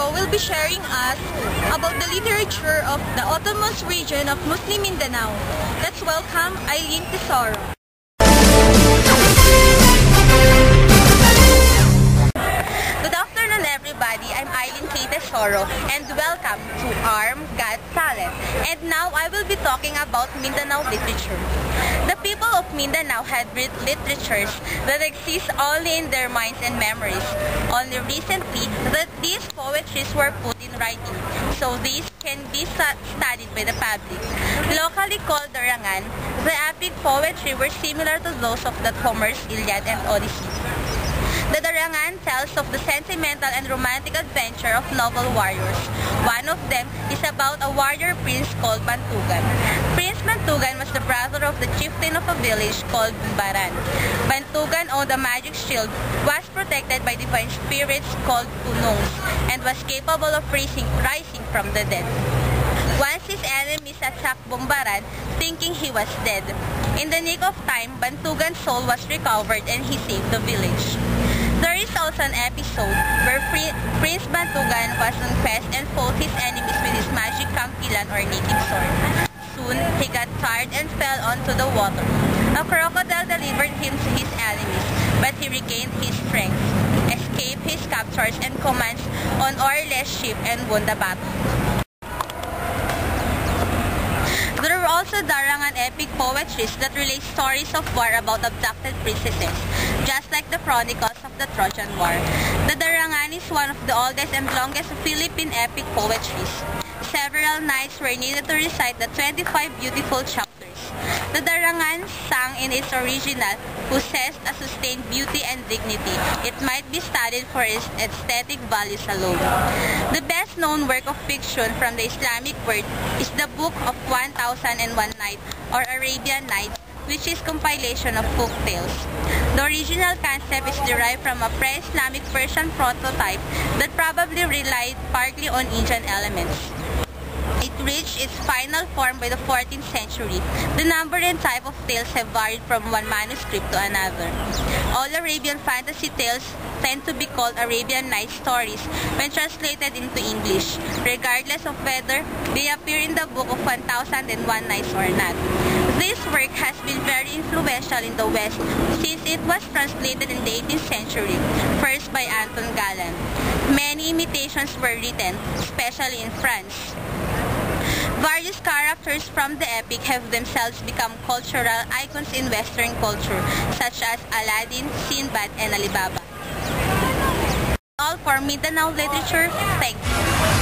Tesoro will be sharing us about the literature of the autonomous region of Muslim Mindanao. Let's welcome Eileen Tesoro. Good afternoon everybody, I'm Eileen K. Tesoro and welcome to ARM Got Talent. And now I will be talking about Mindanao literature. The people of Mindanao had literatures that exist only in their minds and memories. Only recently that these poetries were put in writing, so these can be studied by the public. Locally called Darangan, the epic poetry were similar to those of the Homer's Iliad and Odyssey. The Darangan tells of the sentimental and romantic adventure of noble warriors. One of them is about a warrior prince called Bantugan. Prince Bantugan was the brother of the chieftain of a village called Bumbaran. Bantugan owned a magic shield, was protected by divine spirits called Punongs, and was capable of rising from the dead. Once his enemies attacked Bumbaran, thinking he was dead. In the nick of time, Bantugan's soul was recovered and he saved the village. There is also an episode where Prince Bantugan was on quest and fought his enemies with his magic kampilan or native sword. Soon, he got tired and fell onto the water. A crocodile delivered him to his enemies, but he regained his strength, escaped his captors, and commands an oarless ship and won the battle. There are also Darangan epic poetries that relate stories of war about abducted princesses, just like the chronicles of the Trojan War. The Darangan is one of the oldest and longest Philippine epic poetries. Several nights were needed to recite the 25 beautiful chapters. The Darangan, sung in its original, possessed a sustained beauty and dignity. It might be studied for its aesthetic values alone. The best-known work of fiction from the Islamic world is the Book of 1001 Night or Arabian Nights, which is compilation of folk tales. The original concept is derived from a pre-Islamic Persian prototype that probably relied partly on Indian elements. It reached its final form by the 14th century. The number and type of tales have varied from one manuscript to another. All Arabian fantasy tales tend to be called Arabian Night stories when translated into English, regardless of whether they appear in the Book of 1001 Nights or not. This work has been very influential in the West since it was translated in the 18th century, first by Anton Galland. Many imitations were written, especially in France. Various characters from the epic have themselves become cultural icons in Western culture, such as Aladdin, Sinbad, and Alibaba. All for Mindanao literature. Thank you.